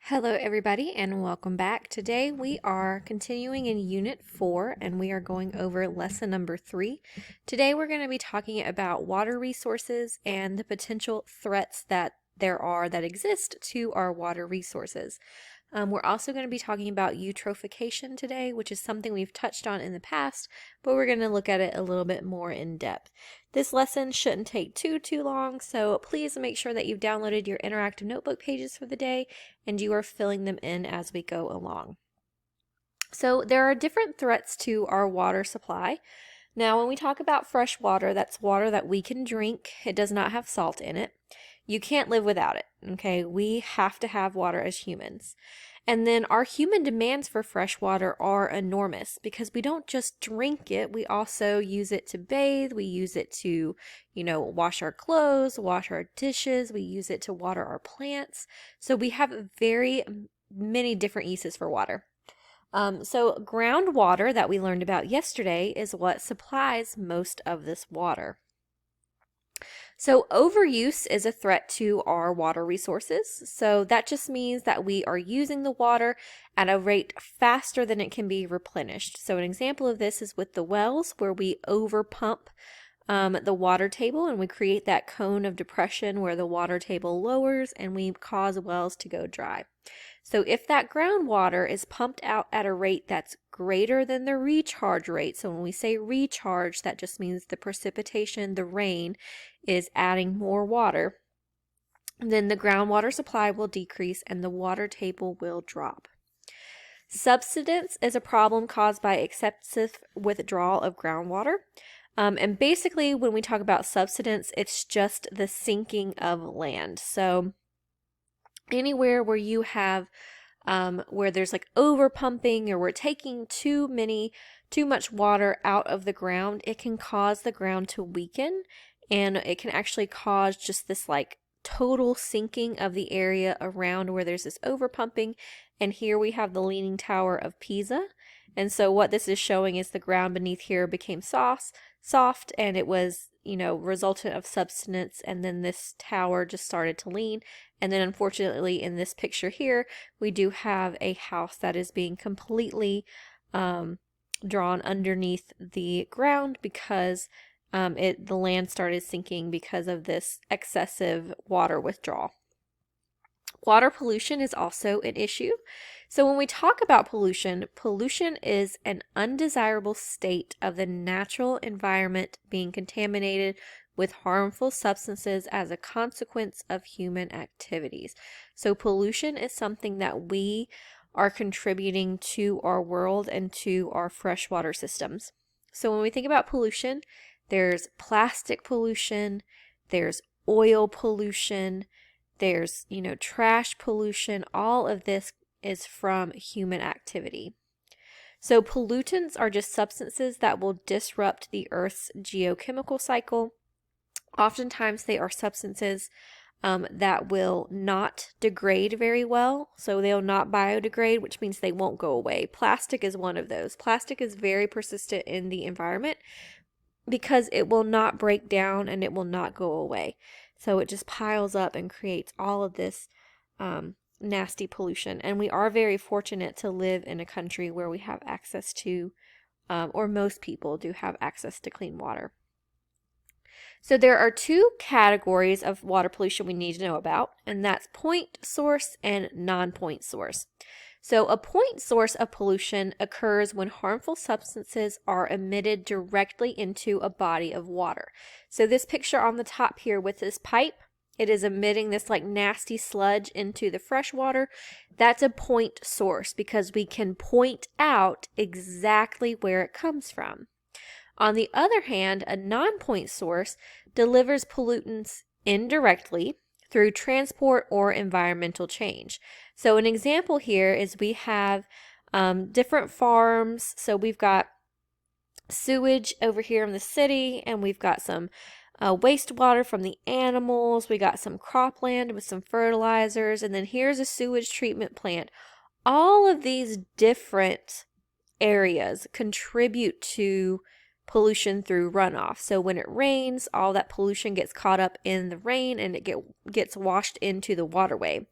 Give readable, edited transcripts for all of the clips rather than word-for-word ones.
Hello everybody and welcome back. Today we are continuing in Unit 4 and we are going over lesson number 3. Today we're going to be talking about water resources and the potential threats that there are that exist to our water resources. We're also going to be talking about eutrophication today, which is something we've touched on in the past, but we're going to look at it a little bit more in depth. This lesson shouldn't take too long, so please make sure that you've downloaded your interactive notebook pages for the day and you are filling them in as we go along. So there are different threats to our water supply. Now, when we talk about fresh water, that's water that we can drink. It does not have salt in it. You can't live without it, okay? We have to have water as humans. And then our human demands for fresh water are enormous because we don't just drink it, we also use it to bathe, we use it to, wash our clothes, wash our dishes, we use it to water our plants. So we have very many different uses for water. So groundwater that we learned about yesterday is what supplies most of this water. So overuse is a threat to our water resources. So that just means that we are using the water at a rate faster than it can be replenished. So an example of this is with the wells where we overpump the water table and we create that cone of depression where the water table lowers and we cause wells to go dry. So if that groundwater is pumped out at a rate that's greater than the recharge rate, so when we say recharge, that just means the precipitation, the rain, is adding more water, then the groundwater supply will decrease and the water table will drop. Subsidence is a problem caused by excessive withdrawal of groundwater. And basically, when we talk about subsidence, it's just the sinking of land. So anywhere where you have where there's like over pumping or we're taking too much water out of the ground, it can cause the ground to weaken and it can actually cause just this like total sinking of the area around where there's this over pumping. And here we have the Leaning Tower of Pisa. And so what this is showing is the ground beneath here became soft and it was, resultant of subsidence, and then this tower just started to lean. And then unfortunately in this picture here, we do have a house that is being completely drawn underneath the ground because the land started sinking because of this excessive water withdrawal. Water pollution is also an issue. So when we talk about pollution, pollution is an undesirable state of the natural environment being contaminated with harmful substances as a consequence of human activities. So pollution is something that we are contributing to our world and to our freshwater systems. So when we think about pollution, there's plastic pollution, there's oil pollution, there's, trash pollution. All of this is from human activity. So pollutants are just substances that will disrupt the Earth's geochemical cycle. Oftentimes they are substances that will not degrade very well. So they'll not biodegrade, which means they won't go away. Plastic is one of those. Plastic is very persistent in the environment because it will not break down and it will not go away. So it just piles up and creates all of this nasty pollution. And we are very fortunate to live in a country where we have access to, or most people do have access to clean water. So there are two categories of water pollution we need to know about, and that's point source and non-point source. So a point source of pollution occurs when harmful substances are emitted directly into a body of water. So this picture on the top here with this pipe, it is emitting this like nasty sludge into the fresh water. That's a point source because we can point out exactly where it comes from. On the other hand, a non-point source delivers pollutants indirectly through transport or environmental change. So an example here is we have different farms. So we've got sewage over here in the city, and we've got some wastewater from the animals. We got some cropland with some fertilizers, and then here's a sewage treatment plant. All of these different areas contribute to pollution through runoff. So when it rains, all that pollution gets caught up in the rain and it gets washed into the waterway.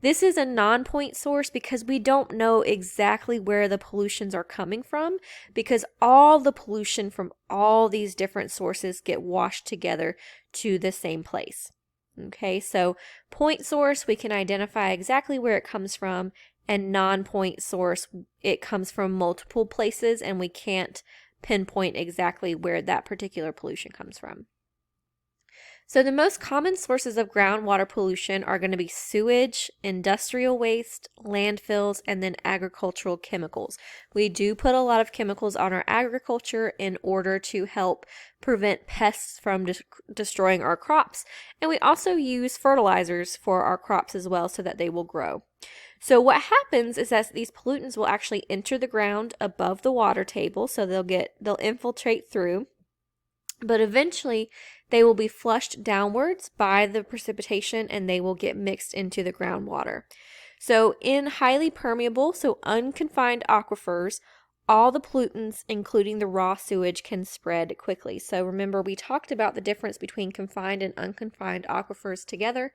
This is a non-point source because we don't know exactly where the pollutions are coming from, because all the pollution from all these different sources get washed together to the same place. Okay, so point source, we can identify exactly where it comes from, and non-point source, it comes from multiple places and we can't pinpoint exactly where that particular pollution comes from. So the most common sources of groundwater pollution are going to be sewage, industrial waste, landfills, and then agricultural chemicals. We do put a lot of chemicals on our agriculture in order to help prevent pests from destroying our crops. And we also use fertilizers for our crops as well so that they will grow. So what happens is that these pollutants will actually enter the ground above the water table, so they'll infiltrate through, but eventually they will be flushed downwards by the precipitation and they will get mixed into the groundwater. So in highly permeable, so unconfined aquifers, all the pollutants, including the raw sewage, can spread quickly. So remember, we talked about the difference between confined and unconfined aquifers together.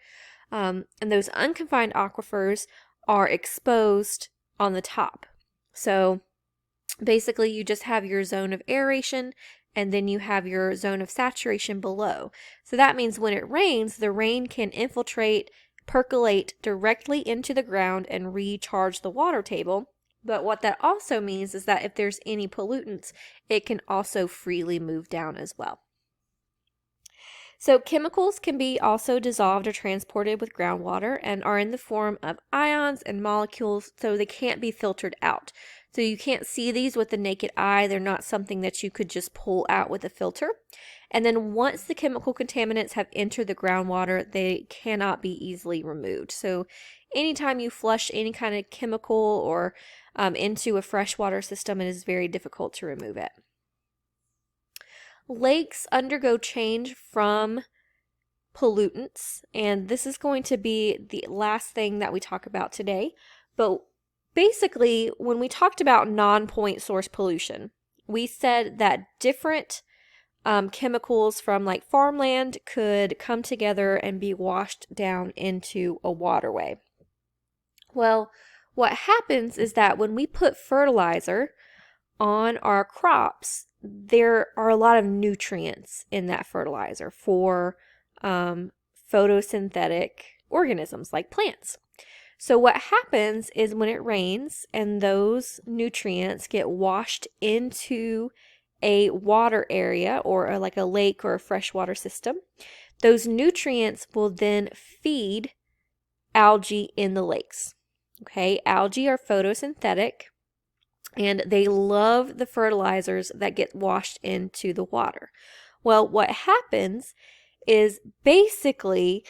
And those unconfined aquifers are exposed on the top. So basically you just have your zone of aeration and then you have your zone of saturation below. So that means when it rains, the rain can infiltrate, percolate directly into the ground and recharge the water table. But what that also means is that if there's any pollutants, it can also freely move down as well. So chemicals can be also dissolved or transported with groundwater and are in the form of ions and molecules, so they can't be filtered out. So you can't see these with the naked eye. They're not something that you could just pull out with a filter. And then once the chemical contaminants have entered the groundwater, they cannot be easily removed. So anytime you flush any kind of chemical or into a freshwater system, it is very difficult to remove it. Lakes undergo change from pollutants, and this is going to be the last thing that we talk about today. But basically, when we talked about non-point source pollution, we said that different chemicals from like farmland could come together and be washed down into a waterway. Well, what happens is that when we put fertilizer on our crops, there are a lot of nutrients in that fertilizer for photosynthetic organisms like plants. So what happens is when it rains and those nutrients get washed into a water area or like a lake or a freshwater system, those nutrients will then feed algae in the lakes. Okay, algae are photosynthetic and they love the fertilizers that get washed into the water. Well, what happens is basically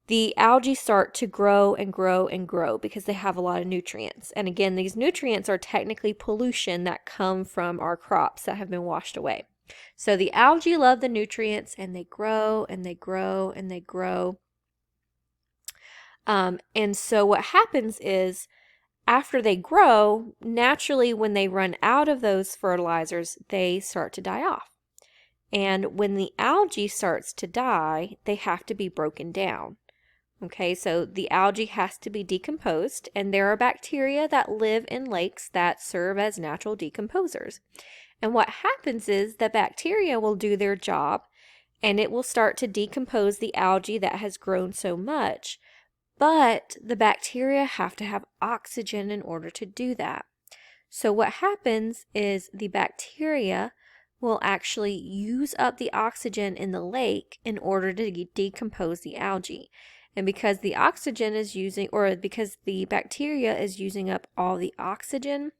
the algae start to grow and grow and grow because they have a lot of nutrients. And again, these nutrients are technically pollution that come from our crops that have been washed away. So the algae love the nutrients and they grow and they grow and they grow. And so what happens is after they grow, naturally when they run out of those fertilizers, they start to die off. And when the algae starts to die, they have to be broken down. Okay, so the algae has to be decomposed, and there are bacteria that live in lakes that serve as natural decomposers. And what happens is that bacteria will do their job, and it will start to decompose the algae that has grown so much. But the bacteria have to have oxygen in order to do that. So what happens is the bacteria will actually use up the oxygen in the lake in order to decompose the algae. And because the oxygen is using, or because the bacteria is using up all the oxygen,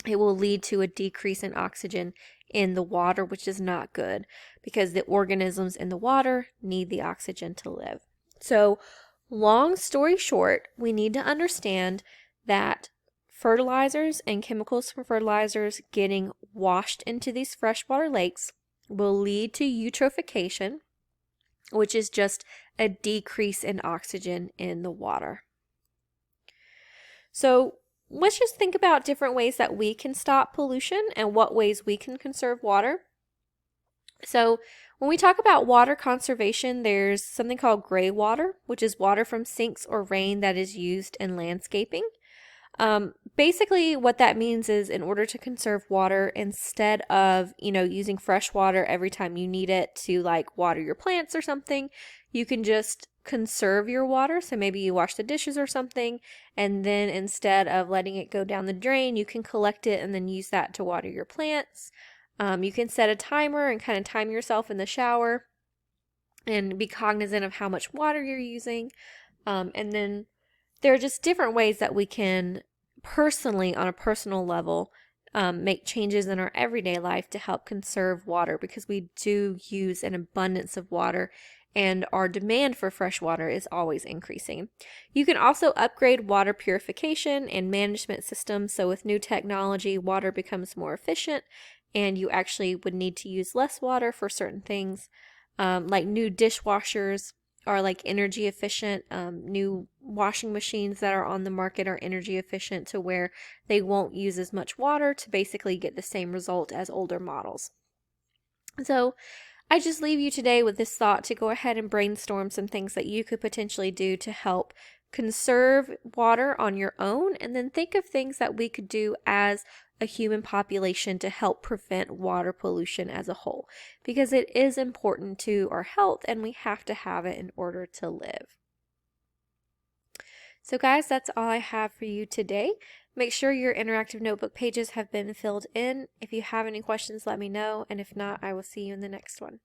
it will lead to a decrease in oxygen in the water, which is not good because the organisms in the water need the oxygen to live. So long story short, we need to understand that fertilizers and chemicals from fertilizers getting washed into these freshwater lakes will lead to eutrophication, which is just a decrease in oxygen in the water. So let's just think about different ways that we can stop pollution and what ways we can conserve water. So when we talk about water conservation, there's something called gray water, which is water from sinks or rain that is used in landscaping. Basically, what that means is in order to conserve water, instead of, using fresh water every time you need it to like water your plants or something, you can just conserve your water. So maybe you wash the dishes or something, and then instead of letting it go down the drain, you can collect it and then use that to water your plants. You can set a timer and kind of time yourself in the shower and be cognizant of how much water you're using. And then there are just different ways that we can personally, on a personal level, make changes in our everyday life to help conserve water, because we do use an abundance of water and our demand for fresh water is always increasing. You can also upgrade water purification and management systems. So with new technology, water becomes more efficient and you actually would need to use less water for certain things. Like new dishwashers are like energy efficient. New washing machines that are on the market are energy efficient to where they won't use as much water to basically get the same result as older models. So I just leave you today with this thought to go ahead and brainstorm some things that you could potentially do to help conserve water on your own, and then think of things that we could do as a human population to help prevent water pollution as a whole, because it is important to our health and we have to have it in order to live. So guys, that's all I have for you today. Make sure your interactive notebook pages have been filled in. If you have any questions, let me know, and if not, I will see you in the next one.